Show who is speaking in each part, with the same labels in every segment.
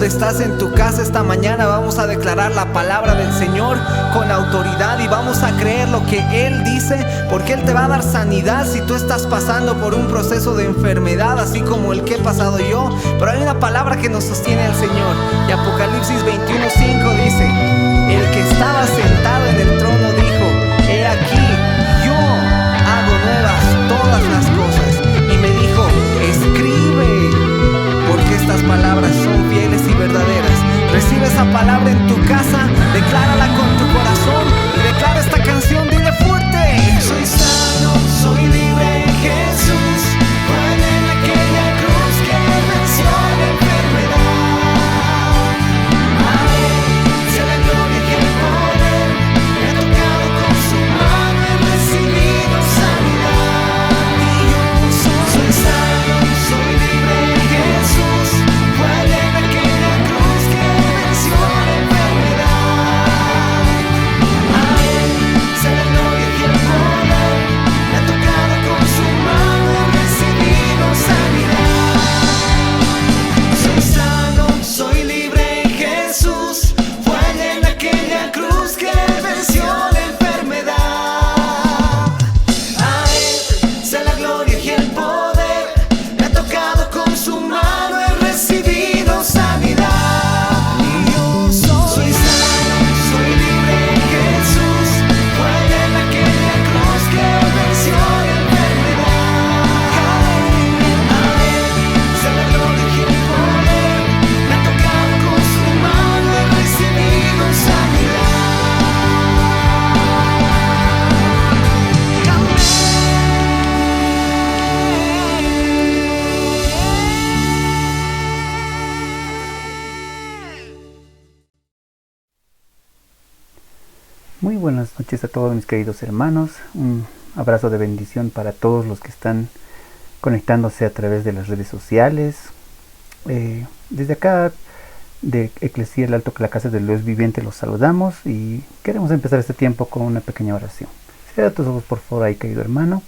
Speaker 1: donde estás en tu casa esta mañana, vamos a declarar la palabra del Señor con autoridad y vamos a creer lo que Él dice, porque Él te va a dar sanidad si tú estás pasando por un proceso de enfermedad, así como el que he pasado yo. Pero hay una palabra que nos sostiene el Señor, y Apocalipsis 21:5 dice: el que estaba sentado en el trono dijo: he aquí, yo hago nuevas todas las cosas. Y me dijo: escribe, porque estas palabras son fieles y verdaderas. Recibe esa palabra en tu casa, declárala con tu corazón y declara esta canción, dile fuerte: soy sano, soy libre en Jesús, fue en aquella cruz que venció la enfermedad. A Él sea la gloria y el poder, me ha tocado con su mano, he recibido sanidad. Y yo soy sano, soy libre en Jesús, fue en aquella cruz que venció la enfermedad. A Él sea la gloria y el poder, me ha tocado con su mano, he recibido sanidad. Soy sano, soy libre en Jesús, fue en aquella cruz que venció la enfermedad. A Él sea la gloria y el poder, me ha tocado con su mano, he recibido sanidad. Y yo soy sano, soy libre en Jesús, fue en aquella cruz que venció la enfermedad. A Él sea la gloria y el poder, me ha tocado con su mano, he recibido sanidad.
Speaker 2: Muy buenas noches a todos mis queridos hermanos. Un abrazo de bendición para todos los que están conectándose a través de las redes sociales. Desde acá de Eclesia, el Alto, la Casa del Dios Viviente, los saludamos y queremos empezar este tiempo con una pequeña oración. Cierra tus ojos por favor ahí, querido hermano.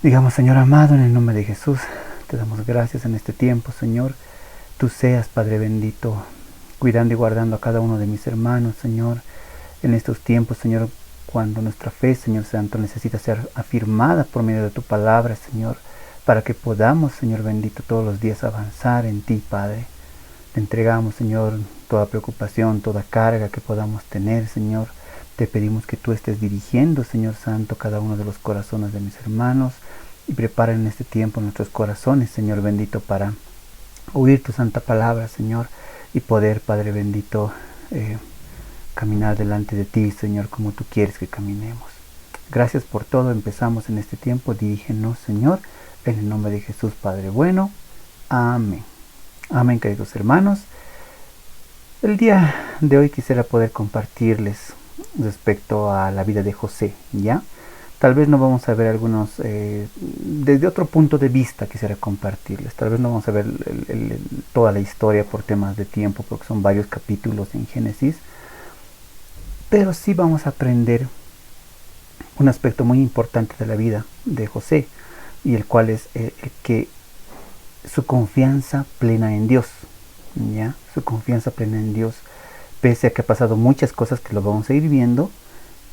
Speaker 2: Digamos: Señor amado, en el nombre de Jesús, te damos gracias en este tiempo, Señor. Tú seas, Padre bendito, cuidando y guardando a cada uno de mis hermanos, Señor. En estos tiempos, Señor, cuando nuestra fe, Señor Santo, necesita ser afirmada por medio de tu palabra, Señor, para que podamos, Señor bendito, todos los días avanzar en ti, Padre. Te entregamos, Señor, toda preocupación, toda carga que podamos tener, Señor. Te pedimos que tú estés dirigiendo, Señor Santo, cada uno de los corazones de mis hermanos y prepara en este tiempo nuestros corazones, Señor bendito, para oír tu santa palabra, Señor, y poder, Padre bendito, caminar delante de ti, Señor, como tú quieres que caminemos. Gracias por todo. Empezamos en este tiempo. Dirígenos, Señor, en el nombre de Jesús, Padre bueno. Amén. Amén, queridos hermanos. El día de hoy quisiera poder compartirles respecto a la vida de José, ¿ya? Tal vez no vamos a ver algunos, desde otro punto de vista quisiera compartirles. Tal vez no vamos a ver toda la historia por temas de tiempo, porque son varios capítulos en Génesis. Pero sí vamos a aprender un aspecto muy importante de la vida de José, y el cual es que su confianza plena en Dios, ¿ya? Su confianza plena en Dios, pese a que ha pasado muchas cosas que lo vamos a ir viendo,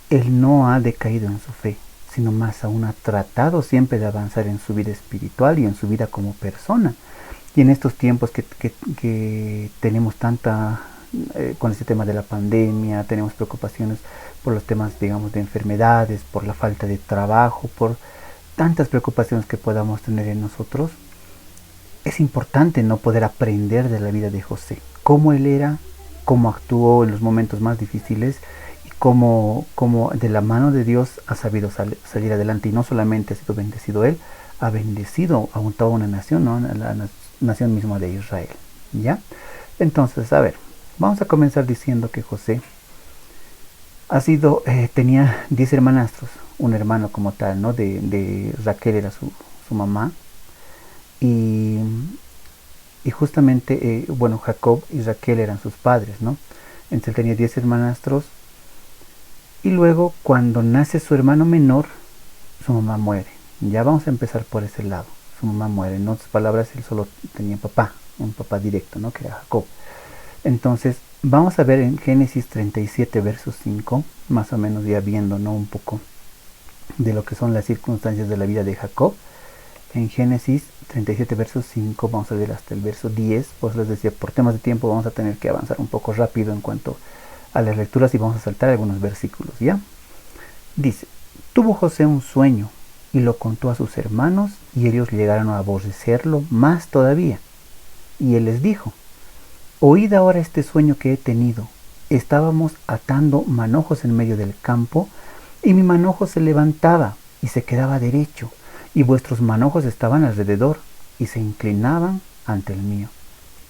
Speaker 2: él no ha decaído en su fe, sino más aún ha tratado siempre de avanzar en su vida espiritual y en su vida como persona. Y en estos tiempos que tenemos tanta... con este tema de la pandemia, tenemos preocupaciones por los temas, digamos, de enfermedades, por la falta de trabajo, por tantas preocupaciones que podamos tener en nosotros. Es importante no poder aprender de la vida de José, cómo él era, cómo actuó en los momentos más difíciles y cómo de la mano de Dios ha sabido salir adelante. Y no solamente ha sido bendecido él, ha bendecido a toda una nación, ¿no? La nación misma de Israel, ¿ya? Entonces, a ver, vamos a comenzar diciendo que José tenía 10 hermanastros, un hermano como tal, ¿no? De Raquel era su mamá, y justamente, Jacob y Raquel eran sus padres, ¿no? Entonces él tenía 10 hermanastros, y luego cuando nace su hermano menor, su mamá muere. Ya vamos a empezar por ese lado. Su mamá muere, en otras palabras, él solo tenía papá, un papá directo, ¿no? Que era Jacob. Entonces, vamos a ver en Génesis 37, verso 5, más o menos ya viendo, ¿no? Un poco de lo que son las circunstancias de la vida de Jacob. En Génesis 37, verso 5, vamos a ver hasta el verso 10. Pues les decía, por temas de tiempo vamos a tener que avanzar un poco rápido en cuanto a las lecturas y vamos a saltar algunos versículos, ¿ya? Dice, tuvo José un sueño y lo contó a sus hermanos y ellos llegaron a aborrecerlo más todavía. Y él les dijo, oíd ahora este sueño que he tenido. Estábamos atando manojos en medio del campo y mi manojo se levantaba y se quedaba derecho y vuestros manojos estaban alrededor y se inclinaban ante el mío.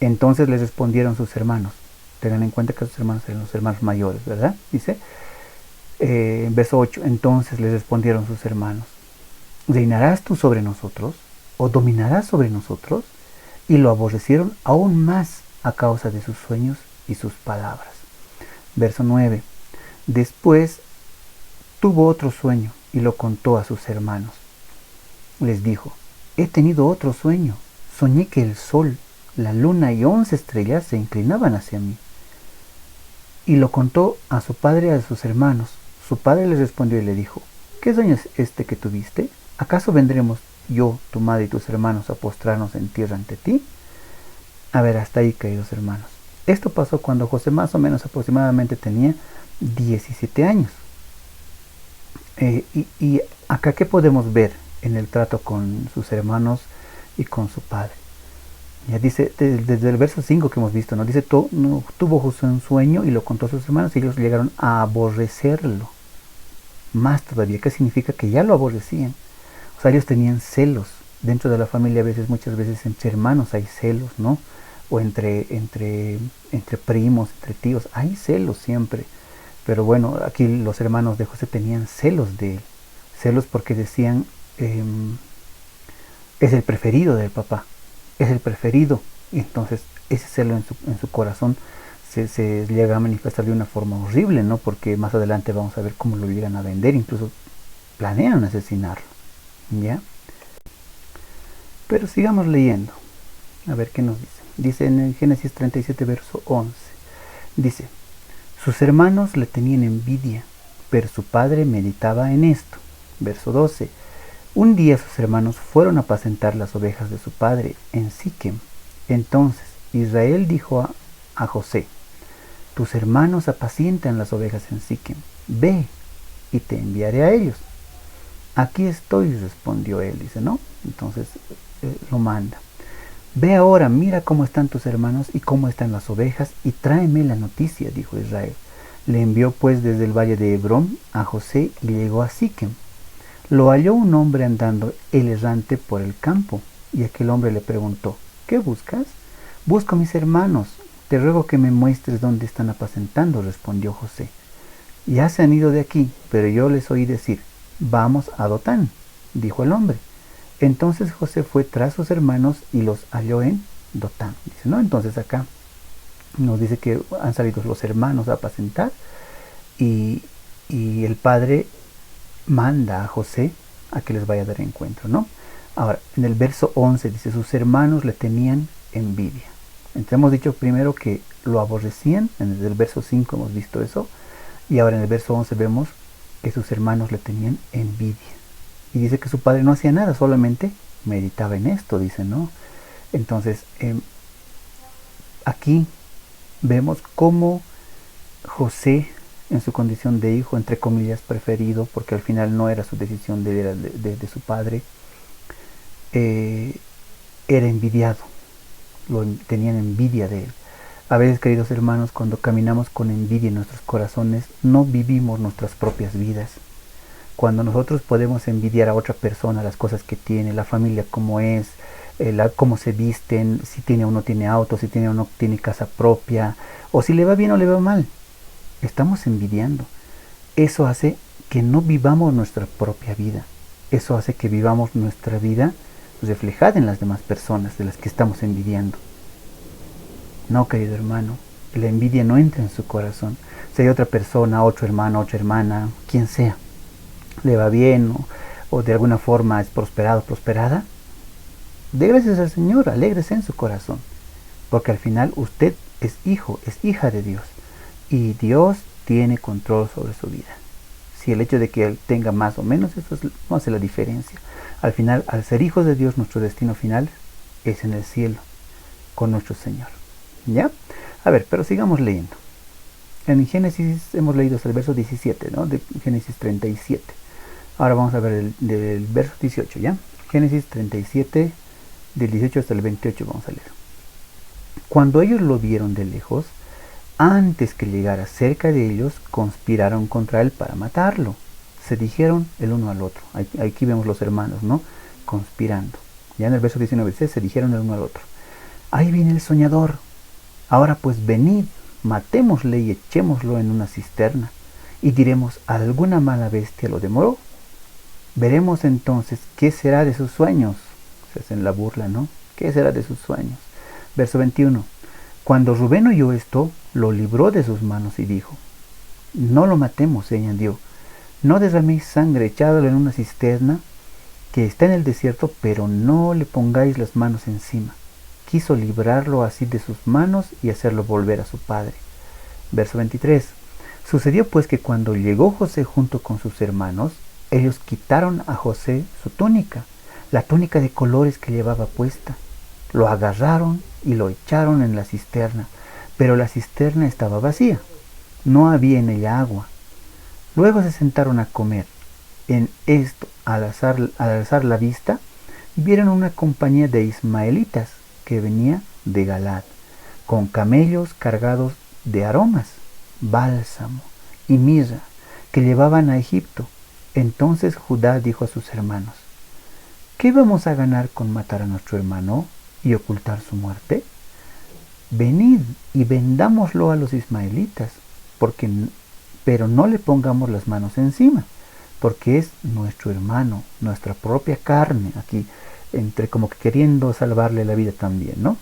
Speaker 2: Entonces les respondieron sus hermanos. Tengan en cuenta que sus hermanos eran los hermanos mayores, ¿verdad? Dice, verso 8, entonces les respondieron sus hermanos, ¿reinarás tú sobre nosotros? ¿O dominarás sobre nosotros? Y lo aborrecieron aún más a causa de sus sueños y sus palabras. Verso 9, después tuvo otro sueño y lo contó a sus hermanos. Les dijo, he tenido otro sueño, soñé que el sol, la luna y 11 estrellas se inclinaban hacia mí. Y lo contó a su padre y a sus hermanos. Su padre les respondió y le dijo, ¿qué sueño es este que tuviste? ¿Acaso vendremos yo, tu madre y tus hermanos a postrarnos en tierra ante ti? A ver, hasta ahí, queridos hermanos. Esto pasó cuando José más o menos aproximadamente tenía 17 años. Y acá, ¿qué podemos ver en el trato con sus hermanos y con su padre? Ya dice, desde el verso 5 que hemos visto, nos dice, tuvo José un sueño y lo contó a sus hermanos y ellos llegaron a aborrecerlo. Más todavía, ¿qué significa? Que ya lo aborrecían. O sea, ellos tenían celos. Dentro de la familia muchas veces entre hermanos hay celos, ¿no? O entre primos, entre tíos, hay celos siempre. Pero bueno, aquí los hermanos de José tenían celos de él. Celos porque decían, es el preferido del papá. Es el preferido, y entonces ese celo en su corazón se llega a manifestar de una forma horrible, ¿no? Porque más adelante vamos a ver cómo lo llegan a vender, incluso planean asesinarlo, ¿ya? Pero sigamos leyendo, a ver qué nos dice. Dice en el Génesis 37, verso 11, dice, sus hermanos le tenían envidia, pero su padre meditaba en esto. Verso 12, un día sus hermanos fueron a apacentar las ovejas de su padre en Siquem. Entonces Israel dijo a José, tus hermanos apacientan las ovejas en Siquem, ve y te enviaré a ellos. Aquí estoy, respondió él, dice, ¿no? Entonces lo manda. Ve ahora, mira cómo están tus hermanos y cómo están las ovejas y tráeme la noticia, dijo Israel. Le envió pues desde el valle de Hebrón a José y llegó a Siquem. Lo halló un hombre andando el errante por el campo, y aquel hombre le preguntó, ¿qué buscas? Busco a mis hermanos, te ruego que me muestres dónde están apacentando, respondió José. Ya se han ido de aquí, pero yo les oí decir, vamos a Dotán, dijo el hombre. Entonces José fue tras sus hermanos y los halló en Dotán. Dice, ¿no? Entonces acá nos dice que han salido los hermanos a apacentar y el padre manda a José a que les vaya a dar encuentro, ¿no? Ahora, en el verso 11 dice, sus hermanos le tenían envidia. Entonces hemos dicho primero que lo aborrecían, en el verso 5 hemos visto eso, y ahora en el verso 11 vemos que sus hermanos le tenían envidia. Y dice que su padre no hacía nada, solamente meditaba en esto, dice, ¿no? Entonces, aquí vemos cómo José, en su condición de hijo, entre comillas, preferido, porque al final no era su decisión de su padre, era envidiado, tenían envidia de él. A veces, queridos hermanos, cuando caminamos con envidia en nuestros corazones, no vivimos nuestras propias vidas. Cuando nosotros podemos envidiar a otra persona las cosas que tiene, la familia como es, cómo se visten, si tiene o no tiene auto, si tiene o no tiene casa propia, o si le va bien o le va mal, estamos envidiando. Eso hace que no vivamos nuestra propia vida. Eso hace que vivamos nuestra vida reflejada en las demás personas de las que estamos envidiando. No, querido hermano, la envidia no entra en su corazón. Si hay otra persona, otro hermano, otra hermana, quien sea, le va bien o de alguna forma es prosperado, prosperada, dé gracias al Señor, alégrese en su corazón. porque al final usted es hijo, es hija de Dios, y Dios tiene control sobre su vida. Si el hecho de que él tenga más o menos, eso no hace la diferencia. Al final, al ser hijos de Dios, nuestro destino final es en el cielo, con nuestro Señor. ¿Ya? A ver, pero sigamos leyendo. En Génesis hemos leído hasta el verso 17, ¿no? De Génesis 37. Ahora vamos a ver del verso 18, ¿ya? Génesis 37, del 18 hasta el 28 vamos a leer. Cuando ellos lo vieron de lejos, antes que llegara cerca de ellos, conspiraron contra él para matarlo. Se dijeron el uno al otro. Aquí vemos los hermanos, ¿no? Conspirando. Ya en el verso 19 dice, se dijeron el uno al otro: ahí viene el soñador. Ahora pues venid, matémosle y echémoslo en una cisterna. Y diremos, ¿alguna mala bestia lo demoró? Veremos entonces qué será de sus sueños. Se hacen la burla, ¿no? ¿Qué será de sus sueños? Verso 21. Cuando Rubén oyó esto, lo libró de sus manos y dijo: no lo matemos, se añadió. No derraméis sangre, echadlo en una cisterna que está en el desierto, pero no le pongáis las manos encima. Quiso librarlo así de sus manos y hacerlo volver a su padre. Verso 23. Sucedió pues que cuando llegó José junto con sus hermanos, ellos quitaron a José su túnica, la túnica de colores que llevaba puesta. Lo agarraron y lo echaron en la cisterna, pero la cisterna estaba vacía, no había en ella agua. Luego se sentaron a comer. En esto, al alzar la vista, vieron una compañía de ismaelitas que venía de Galaad, con camellos cargados de aromas, bálsamo y mirra, que llevaban a Egipto. Entonces Judá dijo a sus hermanos: ¿qué vamos a ganar con matar a nuestro hermano y ocultar su muerte? Venid y vendámoslo a los ismaelitas, pero no le pongamos las manos encima, porque es nuestro hermano, nuestra propia carne, aquí entre como que queriendo salvarle la vida también, ¿no?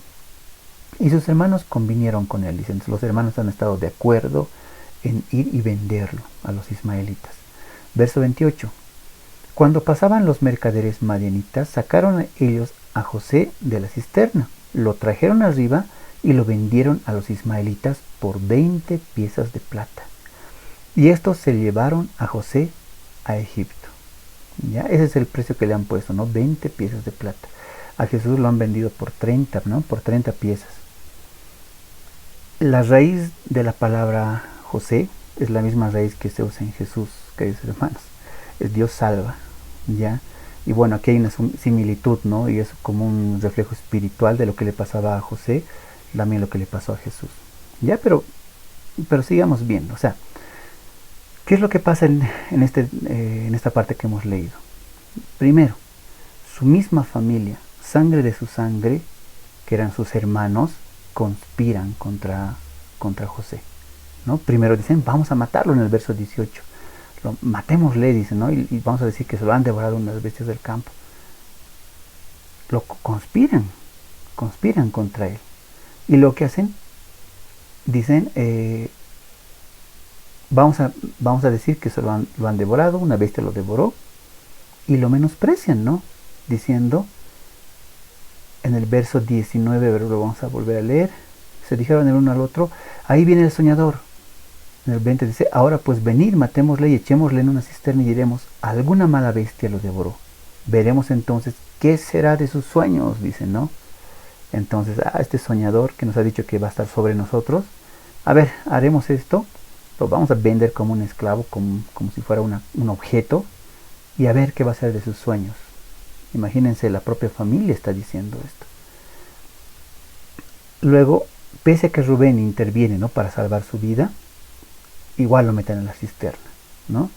Speaker 2: Y sus hermanos convinieron con él. Dicen, los hermanos han estado de acuerdo en ir y venderlo a los ismaelitas. Verso 28. Cuando pasaban los mercaderes madianitas, sacaron ellos a José de la cisterna, lo trajeron arriba y lo vendieron a los ismaelitas por 20 piezas de plata. Y estos se llevaron a José a Egipto. ¿Ya? Ese es el precio que le han puesto, ¿no? 20 piezas de plata. A Jesús lo han vendido por 30, ¿no? Por 30 piezas. La raíz de la palabra José es la misma raíz que se usa en Jesús, queridos hermanos. Es Dios salva, ¿ya? Y bueno, aquí hay una similitud, ¿no? Y es como un reflejo espiritual de lo que le pasaba a José, también lo que le pasó a Jesús. ¿Ya? Pero sigamos viendo. O sea, ¿qué es lo que pasa en esta parte que hemos leído? Primero, su misma familia, sangre de su sangre, que eran sus hermanos, conspiran contra José, ¿no? Primero dicen, vamos a matarlo en el verso 18. Matémosle, dicen, ¿no? Y vamos a decir que se lo han devorado unas bestias del campo. Lo conspiran contra él. Y lo que hacen, dicen, vamos a decir que se lo han devorado, una bestia lo devoró, y lo menosprecian, ¿no? Diciendo, en el verso 19, pero lo vamos a volver a leer, se dijeron el uno al otro, ahí viene el soñador. En el 20 dice, ahora pues venid, matémosle y echémosle en una cisterna y diremos, alguna mala bestia lo devoró. Veremos entonces qué será de sus sueños, dicen, ¿no? Entonces, este soñador que nos ha dicho que va a estar sobre nosotros, a ver, haremos esto, lo vamos a vender como un esclavo, como si fuera un objeto, y a ver qué va a ser de sus sueños. Imagínense, la propia familia está diciendo esto. Luego, pese a que Rubén interviene, ¿no?, para salvar su vida, igual lo meten en la cisterna, ¿no?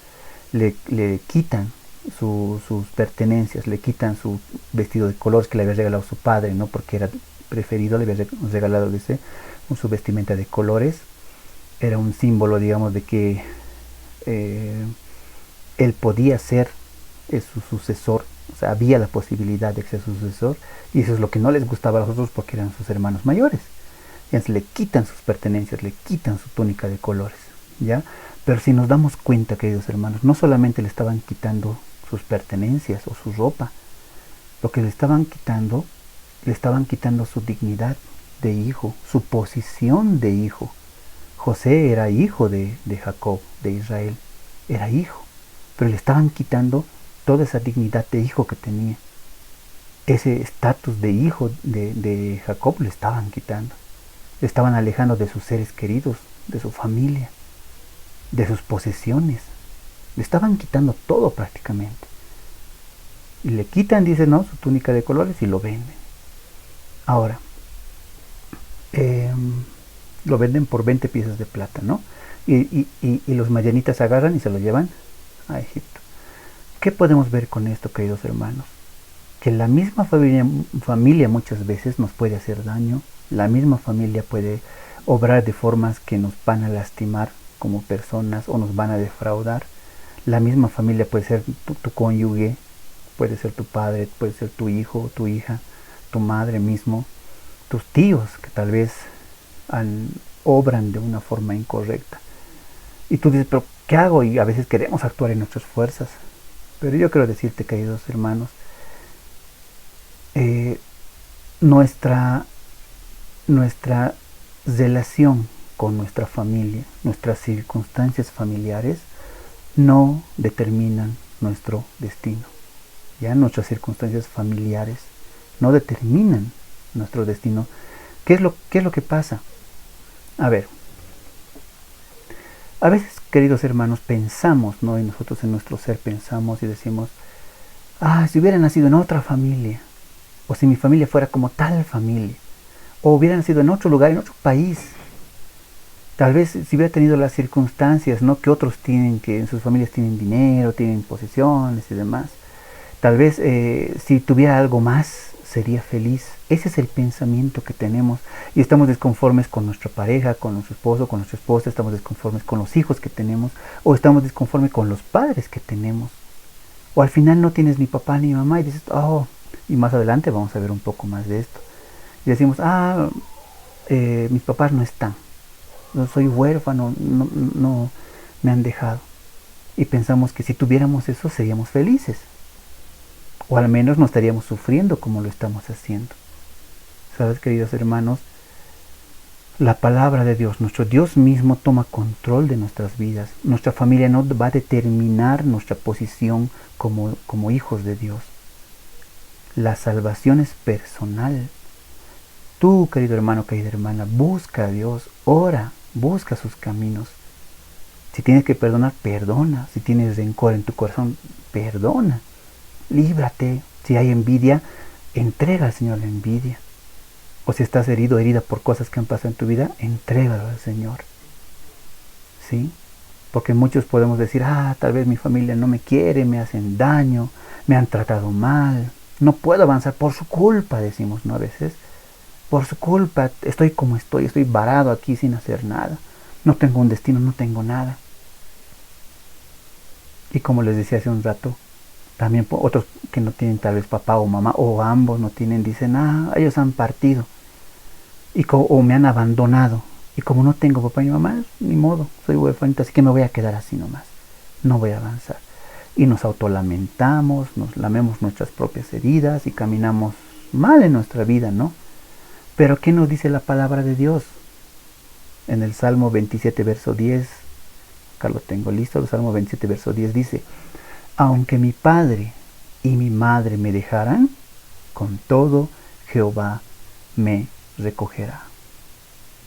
Speaker 2: Le quitan sus pertenencias, le quitan su vestido de colores que le había regalado su padre, ¿no? Porque era preferido, le había regalado su vestimenta de colores. Era un símbolo, digamos, de que él podía ser su sucesor. O sea, había la posibilidad de ser su sucesor, y eso es lo que no les gustaba a los otros porque eran sus hermanos mayores. Entonces le quitan sus pertenencias, le quitan su túnica de colores, ¿ya? Pero si nos damos cuenta, queridos hermanos, no solamente le estaban quitando sus pertenencias o su ropa, lo que le estaban quitando su dignidad, de hijo, su posición de hijo. José era hijo de Jacob, de Israel, era hijo, pero le estaban quitando toda esa dignidad de hijo que tenía. Ese estatus de hijo de Jacob le estaban quitando. Le estaban alejando de sus seres queridos, de su familia, de sus posesiones. Le estaban quitando todo prácticamente. Y le quitan, dice, no, su túnica de colores y lo venden. Ahora, lo venden por 20 piezas de plata, ¿no? Y los madianitas agarran y se lo llevan a Egipto. ¿Qué podemos ver con esto, queridos hermanos? Que la misma familia muchas veces nos puede hacer daño. La misma familia puede obrar de formas que nos van a lastimar como personas o nos van a defraudar. La misma familia puede ser tu cónyuge, puede ser tu padre, puede ser tu hijo, tu hija, tu madre mismo, tus tíos que tal vez obran de una forma incorrecta. Y tú dices, pero ¿qué hago? Y a veces queremos actuar en nuestras fuerzas. Pero yo quiero decirte, queridos hermanos, nuestra relación con nuestra familia, nuestras circunstancias familiares no determinan nuestro destino. Ya nuestras circunstancias familiares no determinan nuestro destino. ¿Qué es lo que pasa? A ver, a veces, queridos hermanos, pensamos, ¿no? Y nosotros en nuestro ser pensamos y decimos, si hubiera nacido en otra familia, o si mi familia fuera como tal familia, o hubiera nacido en otro lugar, en otro país, tal vez si hubiera tenido las circunstancias, ¿no? Que otros tienen, que en sus familias tienen dinero, tienen posesiones y demás, tal vez si tuviera algo más, sería feliz. Ese es el pensamiento que tenemos y estamos desconformes con nuestra pareja, con nuestro esposo, con nuestra esposa, estamos desconformes con los hijos que tenemos o estamos desconformes con los padres que tenemos. O al final no tienes ni papá ni mamá y dices, y más adelante vamos a ver un poco más de esto. Y decimos, mis papás no están, no soy huérfano, no me han dejado. Y pensamos que si tuviéramos eso seríamos felices. O al menos no estaríamos sufriendo como lo estamos haciendo. ¿Sabes, queridos hermanos? La palabra de Dios, nuestro Dios mismo toma control de nuestras vidas. Nuestra familia no va a determinar nuestra posición como hijos de Dios. La salvación es personal. Tú, querido hermano, querida hermana, busca a Dios, ora, busca sus caminos. Si tienes que perdonar, perdona. Si tienes rencor en tu corazón, perdona. Líbrate. Si hay envidia, entrega al Señor la envidia. O si estás herido o herida por cosas que han pasado en tu vida, entrégalo al Señor. ¿Sí? Porque muchos podemos decir, tal vez mi familia no me quiere, me hacen daño, me han tratado mal, no puedo avanzar por su culpa, decimos, ¿no? A veces, por su culpa, estoy como estoy varado aquí sin hacer nada, no tengo un destino, no tengo nada. Y como les decía hace un rato, también otros que no tienen tal vez papá o mamá, o ambos no tienen, dicen, ellos han partido, o me han abandonado, y como no tengo papá ni mamá, ni modo, soy huérfanito, así que me voy a quedar así nomás, no voy a avanzar. Y nos autolamentamos, nos lamemos nuestras propias heridas y caminamos mal en nuestra vida, ¿no? Pero ¿qué nos dice la palabra de Dios? En el Salmo 27, verso 10, acá lo tengo listo, el Salmo 27, verso 10 dice, aunque mi padre y mi madre me dejaran, con todo Jehová me recogerá.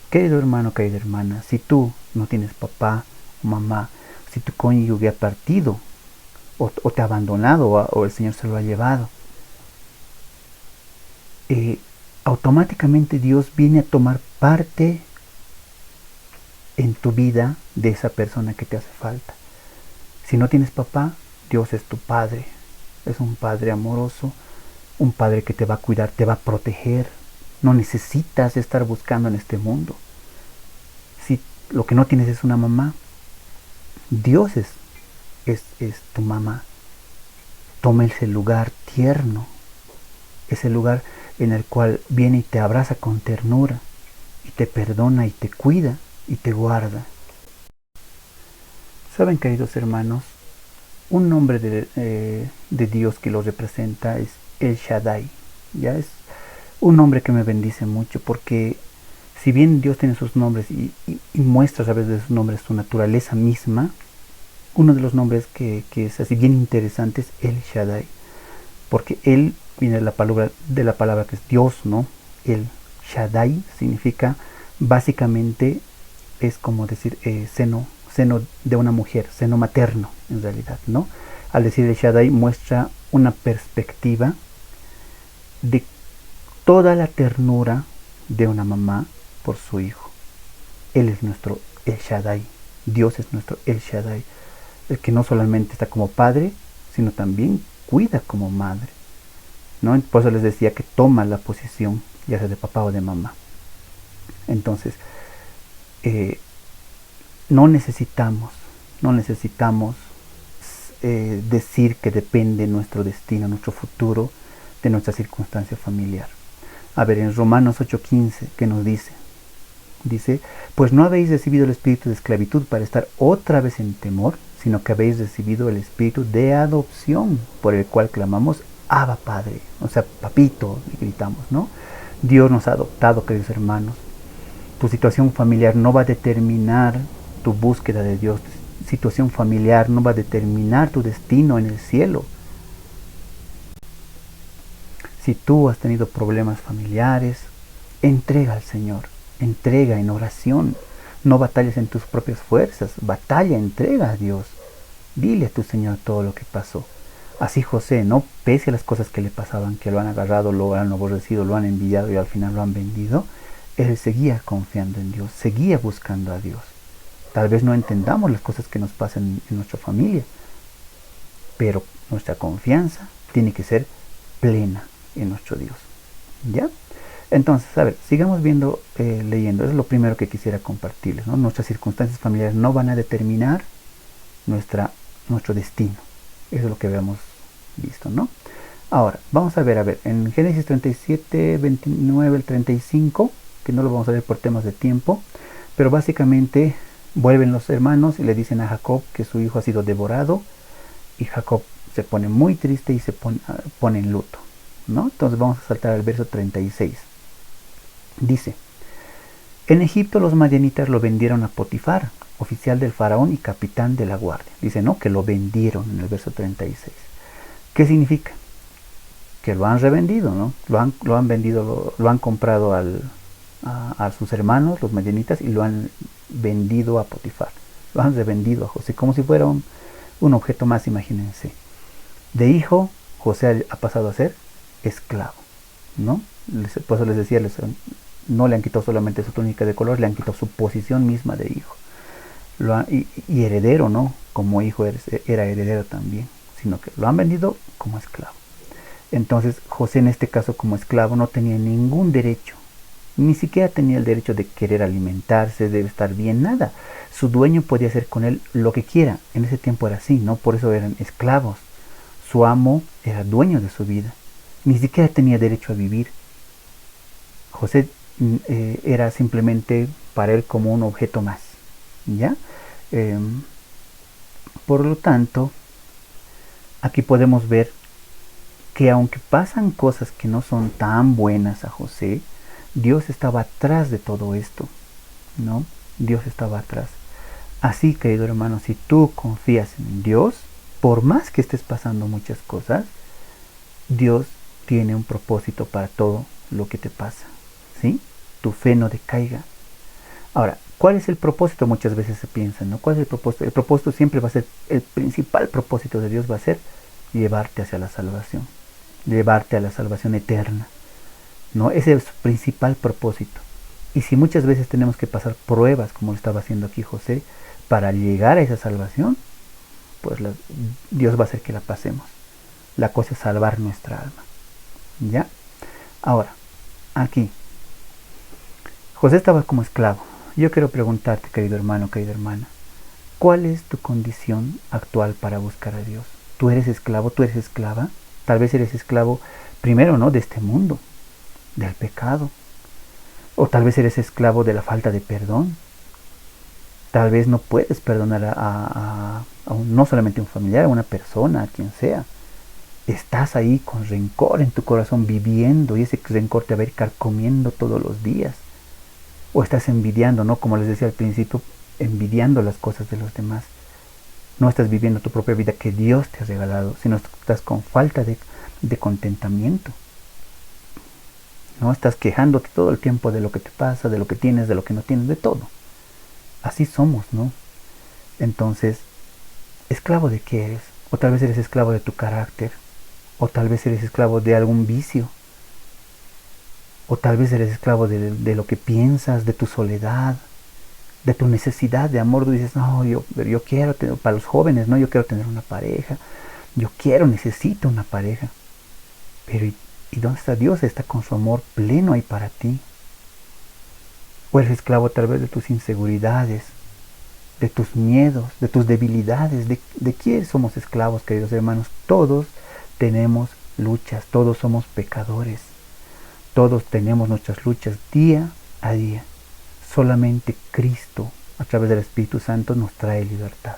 Speaker 2: Querido hermano, querida hermana, si tú no tienes papá o mamá, si tu cónyuge ha partido, o te ha abandonado, o el Señor se lo ha llevado, automáticamente Dios viene a tomar parte en tu vida de esa persona que te hace falta. Si no tienes papá, Dios es tu Padre, es un Padre amoroso, un Padre que te va a cuidar, te va a proteger. No necesitas estar buscando en este mundo. Si lo que no tienes es una mamá, Dios es tu mamá. Toma ese lugar tierno, ese lugar en el cual viene y te abraza con ternura, y te perdona y te cuida y te guarda. Saben, queridos hermanos, un nombre de Dios que lo representa es El Shaddai. Ya es un nombre que me bendice mucho, porque si bien Dios tiene sus nombres y muestra a través de sus nombres su naturaleza misma, uno de los nombres que es así bien interesante es El Shaddai, porque Él viene de la palabra que es Dios, ¿no? El Shaddai significa, básicamente, es como decir seno de una mujer, seno materno en realidad, ¿no? Al decir El Shaddai muestra una perspectiva de toda la ternura de una mamá por su hijo. Él es nuestro El Shaddai, Dios es nuestro El Shaddai, el que no solamente está como padre, sino también cuida como madre, ¿no? Por eso les decía que toma la posición, ya sea de papá o de mamá. Entonces, no necesitamos decir que depende nuestro destino, nuestro futuro, de nuestra circunstancia familiar. A ver, en Romanos 8:15, ¿qué nos dice? Dice, pues no habéis recibido el espíritu de esclavitud para estar otra vez en temor, sino que habéis recibido el espíritu de adopción, por el cual clamamos, Abba Padre, o sea, papito, y gritamos, ¿no? Dios nos ha adoptado, queridos hermanos. Tu situación familiar no va a determinar tu búsqueda de Dios. Tu situación familiar no va a determinar tu destino en el cielo. Si tú has tenido problemas familiares, entrega al Señor, entrega en oración. No batalles en tus propias fuerzas, batalla, entrega a Dios. Dile a tu Señor todo lo que pasó. Así José, no pese a las cosas que le pasaban, que lo han agarrado, lo han aborrecido, lo han envidiado y al final lo han vendido, él seguía confiando en Dios, seguía buscando a Dios. Tal vez no entendamos las cosas que nos pasan en nuestra familia, pero nuestra confianza tiene que ser plena en nuestro Dios. ¿Ya? Entonces, a ver, sigamos viendo, leyendo. Eso es lo primero que quisiera compartirles, ¿no? Nuestras circunstancias familiares no van a determinar nuestro destino. Eso es lo que habíamos visto, ¿no? Ahora, vamos a ver, en Génesis 37, 29 al 35, que no lo vamos a ver por temas de tiempo, pero básicamente vuelven los hermanos y le dicen a Jacob que su hijo ha sido devorado, y Jacob se pone muy triste y se pone en luto, ¿no? Entonces vamos a saltar al verso 36. Dice, en Egipto los madianitas lo vendieron a Potifar, oficial del faraón y capitán de la guardia. Dice, ¿no? Que lo vendieron en el verso 36. ¿Qué significa? Que lo han revendido, ¿no? Lo han vendido, lo han comprado a sus hermanos, los madianitas, y lo han vendido a Potifar. Lo han revendido a José, como si fuera un objeto más, imagínense. De hijo, José ha pasado a ser esclavo, ¿no? Por eso les decía, no le han quitado solamente su túnica de color, le han quitado su posición misma de hijo. Y heredero, ¿no? Como hijo era heredero también, sino que lo han vendido como esclavo. Entonces José, en este caso como esclavo, no tenía ningún derecho, ni siquiera tenía el derecho de querer alimentarse, de estar bien, nada. Su dueño podía hacer con él lo que quiera. En ese tiempo era así, ¿no? Por eso eran esclavos. Su amo era dueño de su vida, ni siquiera tenía derecho a vivir. José era simplemente para él como un objeto más, ¿ya? Por lo tanto, aquí podemos ver que aunque pasan cosas que no son tan buenas a José, Dios estaba atrás de todo esto, ¿no? Dios estaba atrás. Así, querido hermano, si tú confías en Dios, por más que estés pasando muchas cosas, Dios tiene un propósito para todo lo que te pasa, ¿sí? Tu fe no decaiga. Ahora, ¿cuál es el propósito? Muchas veces se piensa, ¿no? ¿Cuál es el propósito? El propósito siempre va a ser, el principal propósito de Dios va a ser llevarte hacia la salvación, llevarte a la salvación eterna, ¿no? Ese es su principal propósito. Y si muchas veces tenemos que pasar pruebas, como lo estaba haciendo aquí José, para llegar a esa salvación, pues Dios va a hacer que la pasemos. La cosa es salvar nuestra alma, ¿ya? Ahora, aquí, José estaba como esclavo. Yo quiero preguntarte, querido hermano, querida hermana, ¿cuál es tu condición actual para buscar a Dios? ¿Tú eres esclavo? ¿Tú eres esclava? Tal vez eres esclavo primero, ¿no? De este mundo, del pecado. O tal vez eres esclavo de la falta de perdón. Tal vez no puedes perdonar no solamente a un familiar, a una persona, a quien sea. estás ahí con rencor en tu corazón viviendo y ese rencor te va a ir carcomiendo todos los días. O estás envidiando, ¿no? Como les decía al principio, envidiando las cosas de los demás. No estás viviendo tu propia vida que Dios te ha regalado, sino estás con falta de contentamiento. No estás quejándote todo el tiempo de lo que te pasa, de lo que tienes, de lo que no tienes, de todo. Así somos, ¿no? Entonces, ¿esclavo de qué eres? O tal vez eres esclavo de tu carácter, o tal vez eres esclavo de algún vicio, o tal vez eres esclavo de lo que piensas, de tu soledad, de tu necesidad de amor. Tú dices, no, yo quiero tener, para los jóvenes, no, yo quiero tener una pareja, necesito una pareja. Pero ¿y dónde está Dios? Está con su amor pleno ahí para ti. O eres esclavo tal vez de tus inseguridades, de tus miedos, de tus debilidades. ¿De quién somos esclavos, queridos hermanos? Todos tenemos luchas, todos somos pecadores. Todos tenemos nuestras luchas día a día. Solamente Cristo, a través del Espíritu Santo, nos trae libertad.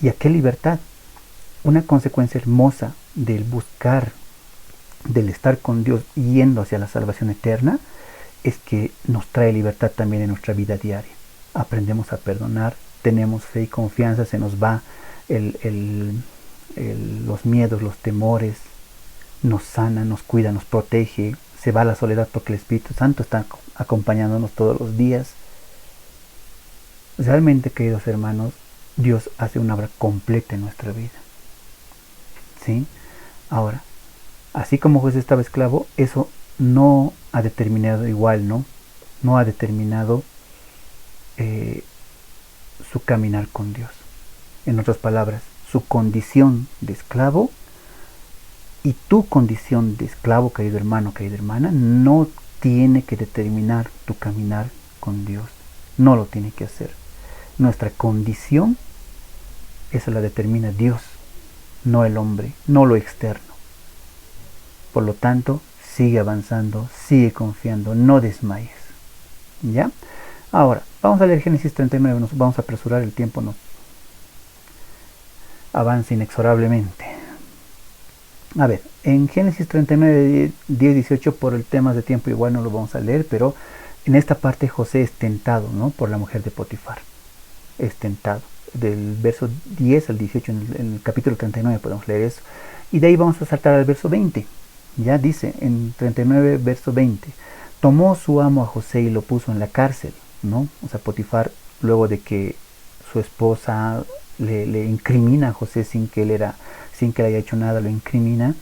Speaker 2: ¿Y a qué libertad? Una consecuencia hermosa del buscar, del estar con Dios yendo hacia la salvación eterna, es que nos trae libertad también en nuestra vida diaria. Aprendemos a perdonar, tenemos fe y confianza, se nos va los miedos, los temores, nos sana, nos cuida, nos protege, se va la soledad porque el Espíritu Santo está acompañándonos todos los días. Realmente, queridos hermanos, Dios hace una obra completa en nuestra vida. ¿Sí? Ahora, así como José estaba esclavo, eso no ha determinado igual, ¿no? No ha determinado su caminar con Dios. En otras palabras, su condición de esclavo y tu condición de esclavo, querido hermano, querida hermana, no tiene que determinar tu caminar con Dios. No lo tiene que hacer. Nuestra condición, esa la determina Dios, no el hombre, no lo externo. Por lo tanto, sigue avanzando, sigue confiando, no desmayes. ¿Ya? Ahora, vamos a leer Génesis 39, nos vamos a apresurar, el tiempo nos avanza inexorablemente. A ver, en Génesis 39, 10, 18, por el tema de tiempo igual no lo vamos a leer, pero en esta parte José es tentado, ¿no? Por la mujer de Potifar. Es tentado. Del verso 10 al 18, en el capítulo 39 podemos leer eso. Y de ahí vamos a saltar al verso 20. Ya dice, en 39, verso 20. Tomó su amo a José y lo puso en la cárcel, ¿no? O sea, Potifar, luego de que su esposa le incrimina a José sin que le haya hecho nada, lo incrimina.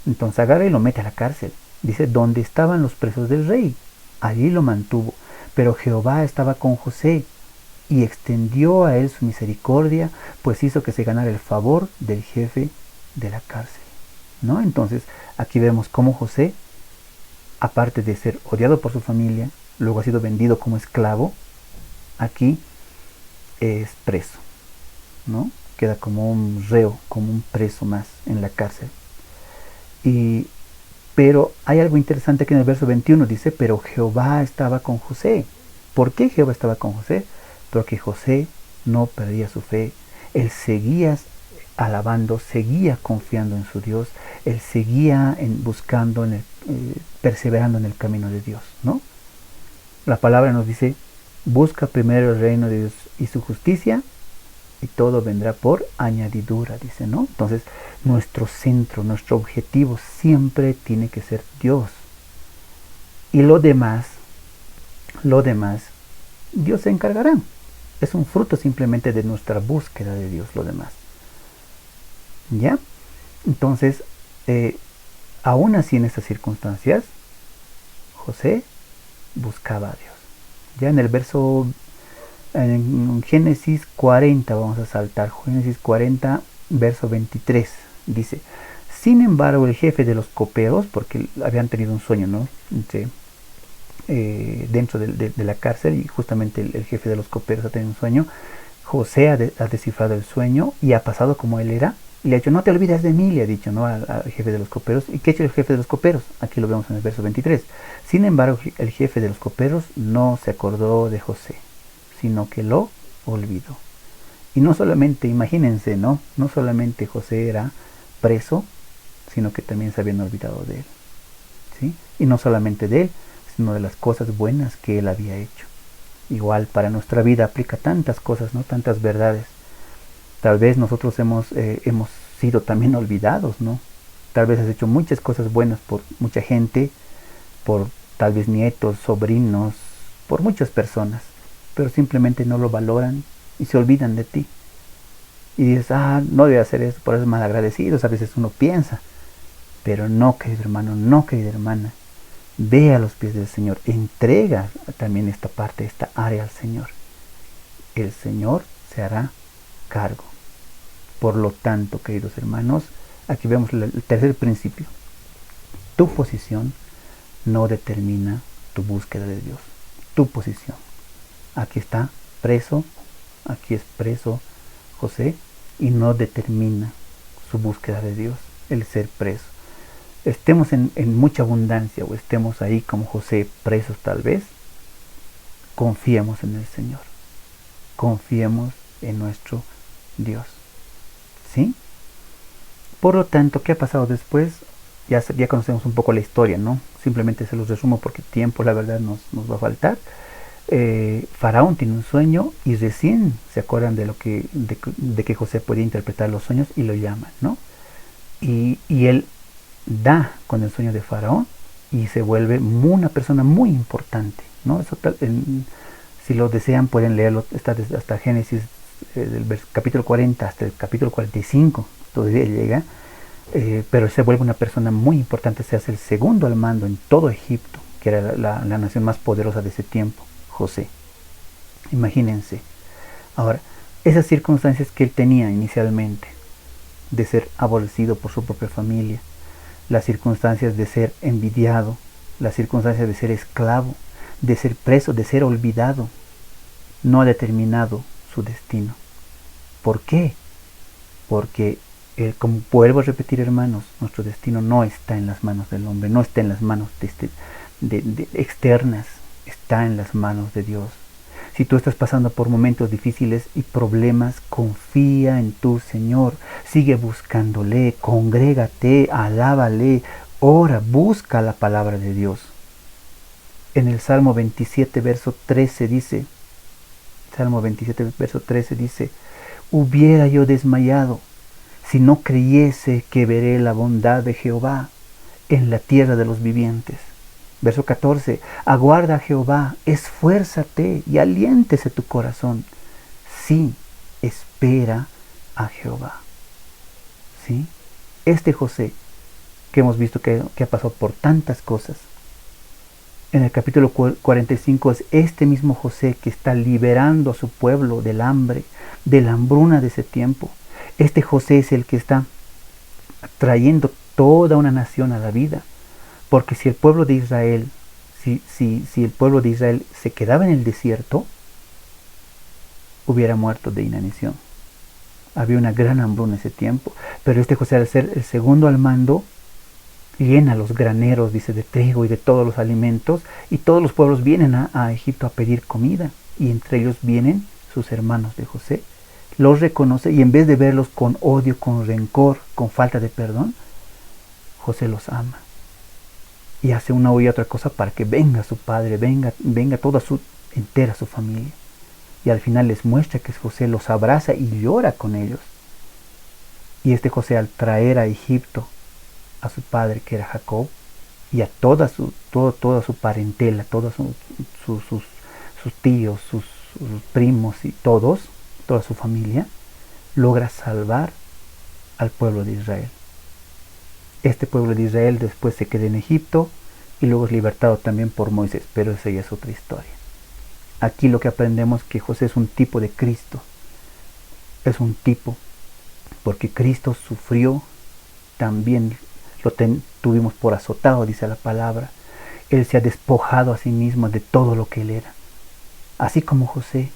Speaker 2: Entonces agarra y lo mete a la cárcel. Dice, donde estaban los presos del rey, allí lo mantuvo. Pero Jehová estaba con José y extendió a él su misericordia, pues hizo que se ganara el favor del jefe de la cárcel, ¿no? Entonces aquí vemos cómo José, aparte de ser odiado por su familia, luego ha sido vendido como esclavo, aquí es preso, ¿no? Queda como un reo, como un preso más en la cárcel. Pero hay algo interesante que en el verso 21 dice, pero Jehová estaba con José. ¿Por qué Jehová estaba con José? Porque José no perdía su fe. Él seguía alabando, seguía confiando en su Dios. Él seguía buscando, perseverando en el camino de Dios, ¿no? La palabra nos dice, busca primero el reino de Dios y su justicia, y todo vendrá por añadidura, dice, ¿no? Entonces, nuestro centro, nuestro objetivo siempre tiene que ser Dios. Y lo demás, Dios se encargará. Es un fruto simplemente de nuestra búsqueda de Dios, lo demás. ¿Ya? Entonces, aún así en estas circunstancias, José buscaba a Dios. Ya en el verso, en Génesis 40, vamos a saltar, Génesis 40, verso 23, dice, sin embargo el jefe de los coperos, porque habían tenido un sueño, ¿no? Dentro de la cárcel, y justamente el jefe de los coperos ha tenido un sueño. José ha descifrado el sueño y ha pasado como él era, y le ha dicho, no te olvides de mí, le ha dicho, ¿no? Al jefe de los coperos. ¿Y qué ha hecho el jefe de los coperos? Aquí lo vemos en el verso 23. Sin embargo, el jefe de los coperos no se acordó de José, sino que lo olvidó. Y no solamente, imagínense, ¿no? No solamente José era preso, sino que también se habían olvidado de él, ¿sí? Y no solamente de él, sino de las cosas buenas que él había hecho. Igual para nuestra vida aplica tantas cosas, ¿no? Tantas verdades. Tal vez nosotros hemos sido también olvidados, ¿no? Tal vez has hecho muchas cosas buenas por mucha gente, por tal vez nietos, sobrinos, por muchas personas, pero simplemente no lo valoran y se olvidan de ti. Y dices, no debe hacer eso, por eso es malagradecidos, a veces uno piensa. Pero no, querido hermano, no, querida hermana. Ve a los pies del Señor, entrega también esta parte, esta área al Señor. El Señor se hará cargo. Por lo tanto, queridos hermanos, aquí vemos el tercer principio. Tu posición no determina tu búsqueda de Dios. Tu posición. Aquí está preso, aquí es preso José, y no determina su búsqueda de Dios, el ser preso. Estemos en mucha abundancia o estemos ahí como José, presos tal vez, confiemos en el Señor, confiemos en nuestro Dios, ¿sí? Por lo tanto, ¿qué ha pasado después? Ya conocemos un poco la historia, ¿no? Simplemente se los resumo porque tiempo, la verdad, nos va a faltar. Faraón tiene un sueño y recién se acuerdan de que José podía interpretar los sueños y lo llaman, ¿no? Y él da con el sueño de Faraón y se vuelve una persona muy importante, ¿no? Eso si lo desean pueden leerlo, está desde hasta Génesis del capítulo 40 hasta el capítulo 45, todavía llega, pero se vuelve una persona muy importante, se hace el segundo al mando en todo Egipto, que era la nación más poderosa de ese tiempo, José. Imagínense. Ahora, esas circunstancias que él tenía inicialmente, de ser aborrecido por su propia familia, las circunstancias de ser envidiado, las circunstancias de ser esclavo, de ser preso, de ser olvidado, no ha determinado su destino. ¿Por qué? Porque, como vuelvo a repetir, hermanos, nuestro destino no está en las manos del hombre, no está en las manos externas, está en las manos de Dios. Si tú estás pasando por momentos difíciles y problemas, confía en tu Señor, sigue buscándole, congrégate, alábale, ora, busca la palabra de Dios. En el Salmo 27, verso 13 dice, Salmo 27, verso 13 dice, hubiera yo desmayado si no creyese que veré la bondad de Jehová en la tierra de los vivientes. Verso 14, aguarda a Jehová, esfuérzate y aliéntese tu corazón. Sí, espera a Jehová. ¿Sí? Este José, que hemos visto que ha pasado por tantas cosas, en el capítulo 45 es este mismo José que está liberando a su pueblo del hambre, de la hambruna de ese tiempo. Este José es el que está trayendo toda una nación a la vida. Porque si el pueblo de Israel, si el pueblo de Israel se quedaba en el desierto, hubiera muerto de inanición. Había una gran hambruna en ese tiempo. Pero este José, al ser el segundo al mando, llena los graneros, dice, de trigo y de todos los alimentos, y todos los pueblos vienen a Egipto a pedir comida, y entre ellos vienen sus hermanos de José. Los reconoce, y en vez de verlos con odio, con rencor, con falta de perdón, José los ama. Y hace una y otra cosa para que venga su padre, venga toda entera su familia. Y al final les muestra que José los abraza y llora con ellos. Y este José, al traer a Egipto a su padre, que era Jacob, y a toda su parentela, todos sus tíos, sus primos y toda su familia, logra salvar al pueblo de Israel. Este pueblo de Israel después se queda en Egipto y luego es libertado también por Moisés, pero esa ya es otra historia. Aquí lo que aprendemos es que José es un tipo de Cristo. Es un tipo, porque Cristo sufrió, también lo tuvimos por azotado, dice la palabra. Él se ha despojado a sí mismo de todo lo que él era. Así como José,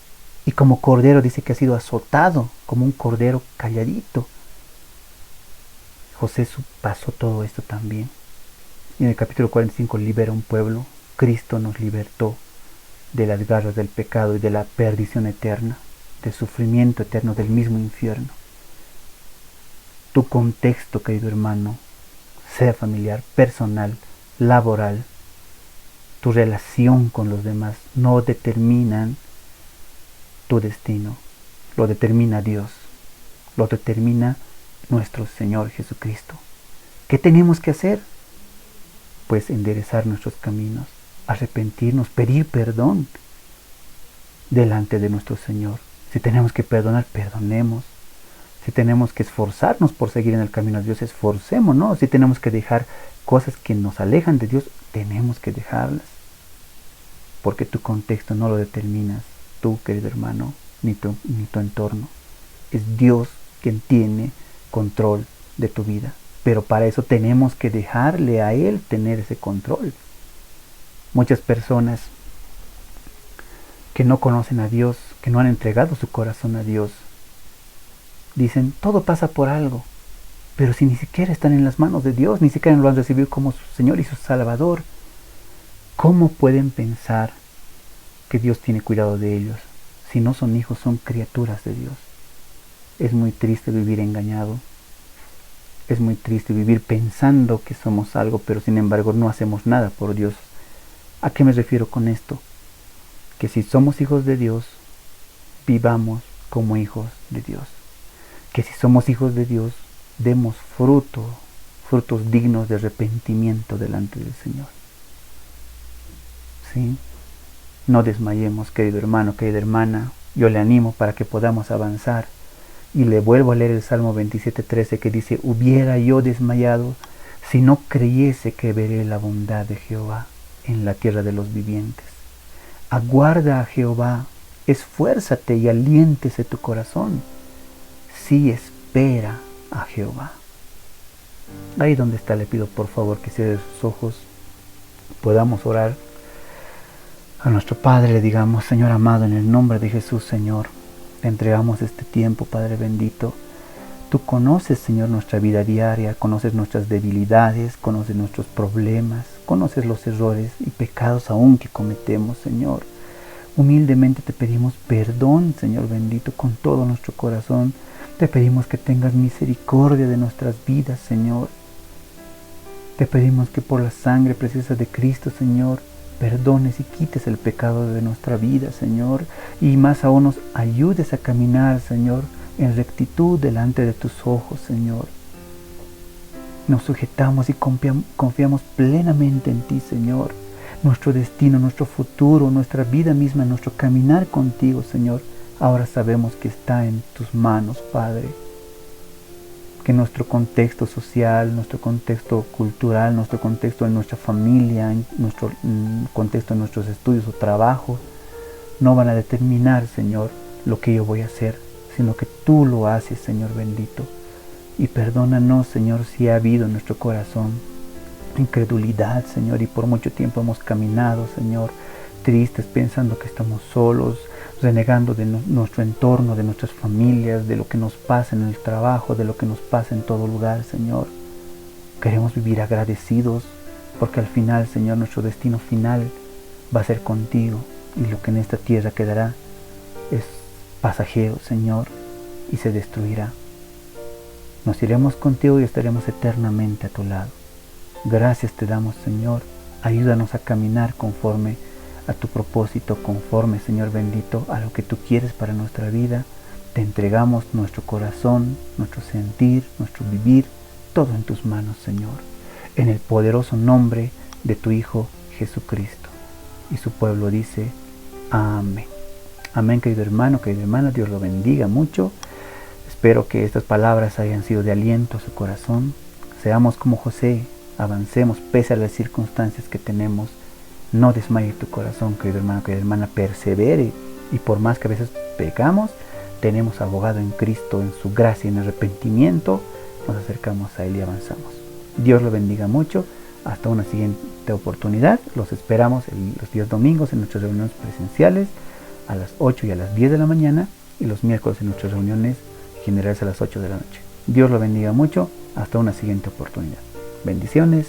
Speaker 2: y como cordero dice que ha sido azotado, como un cordero calladito. José pasó todo esto también. Y en el capítulo 45 libera un pueblo. Cristo nos libertó de las garras del pecado y de la perdición eterna, del sufrimiento eterno, del mismo infierno. tu contexto, querido hermano, sea familiar, personal, laboral, tu relación con los demás, no determinan tu destino. Lo determina Dios, lo determina nuestro Señor Jesucristo. ¿Qué tenemos que hacer? Pues enderezar nuestros caminos, arrepentirnos, pedir perdón delante de nuestro Señor. Si tenemos que perdonar, perdonemos. Si tenemos que esforzarnos por seguir en el camino de Dios, esforcémonos. Si tenemos que dejar cosas que nos alejan de Dios, tenemos que dejarlas. Porque tu contexto no lo determinas tú, querido hermano, ni tu entorno. Es Dios quien tiene control de tu vida. Pero para eso tenemos que dejarle a Él tener ese control. Muchas personas que no conocen a Dios, que no han entregado su corazón a Dios, dicen, todo pasa por algo. Pero si ni siquiera están en las manos de Dios, ni siquiera lo han recibido como su Señor y su Salvador, ¿cómo pueden pensar que Dios tiene cuidado de ellos? Si no son hijos, son criaturas de Dios. Es muy triste vivir engañado. Es muy triste vivir pensando que somos algo, pero sin embargo no hacemos nada por Dios. ¿A qué me refiero con esto? Que si somos hijos de Dios, vivamos como hijos de Dios. Que si somos hijos de Dios, demos frutos dignos de arrepentimiento delante del Señor. ¿Sí? No desmayemos, querido hermano, querida hermana. Yo le animo para que podamos avanzar. Y le vuelvo a leer el Salmo 27:13 que dice, hubiera yo desmayado si no creyese que veré la bondad de Jehová en la tierra de los vivientes. Aguarda a Jehová, esfuérzate y aliéntese tu corazón. Sí, espera a Jehová. Ahí donde está, le pido por favor que cierre sus ojos, podamos orar a nuestro Padre, le digamos, Señor amado, en el nombre de Jesús, Señor, te entregamos este tiempo, Padre bendito. Tú conoces, Señor, nuestra vida diaria, conoces nuestras debilidades, conoces nuestros problemas, conoces los errores y pecados aún que cometemos, Señor. Humildemente te pedimos perdón, Señor bendito, con todo nuestro corazón. Te pedimos que tengas misericordia de nuestras vidas, Señor. Te pedimos que por la sangre preciosa de Cristo, Señor, perdones y quites el pecado de nuestra vida, Señor, y más aún nos ayudes a caminar, Señor, en rectitud delante de tus ojos, Señor. Nos sujetamos y confiamos plenamente en ti, Señor. Nuestro destino, nuestro futuro, nuestra vida misma, nuestro caminar contigo, Señor, ahora sabemos que está en tus manos, Padre. Que nuestro contexto social, nuestro contexto cultural, nuestro contexto en nuestra familia, nuestro contexto en nuestros estudios o trabajos, no van a determinar, Señor, lo que yo voy a hacer, sino que tú lo haces, Señor bendito. Y perdónanos, Señor, si ha habido en nuestro corazón incredulidad, Señor, y por mucho tiempo hemos caminado, Señor, tristes, pensando que estamos solos, renegando de nuestro entorno, de nuestras familias, de lo que nos pasa en el trabajo, de lo que nos pasa en todo lugar, Señor. Queremos vivir agradecidos, porque al final, Señor, nuestro destino final va a ser contigo, y lo que en esta tierra quedará es pasajero, Señor, y se destruirá. Nos iremos contigo y estaremos eternamente a tu lado. Gracias te damos, Señor. Ayúdanos a caminar conforme a tu propósito, conforme, Señor bendito, a lo que tú quieres para nuestra vida. Te entregamos nuestro corazón, nuestro sentir, nuestro vivir, todo en tus manos, Señor. En el poderoso nombre de tu Hijo Jesucristo. Y su pueblo dice, amén. Amén, querido hermano, querida hermana, Dios lo bendiga mucho. Espero que estas palabras hayan sido de aliento a su corazón. Seamos como José, avancemos pese a las circunstancias que tenemos. No desmaye tu corazón, querido hermano, querida hermana, persevere. Y por más que a veces pecamos, tenemos abogado en Cristo, en su gracia y en arrepentimiento. Nos acercamos a Él y avanzamos. Dios lo bendiga mucho. Hasta una siguiente oportunidad. Los esperamos los días domingos en nuestras reuniones presenciales a las 8 y a las 10 de la mañana. Y los miércoles en nuestras reuniones generales a las 8 de la noche. Dios lo bendiga mucho. Hasta una siguiente oportunidad. Bendiciones.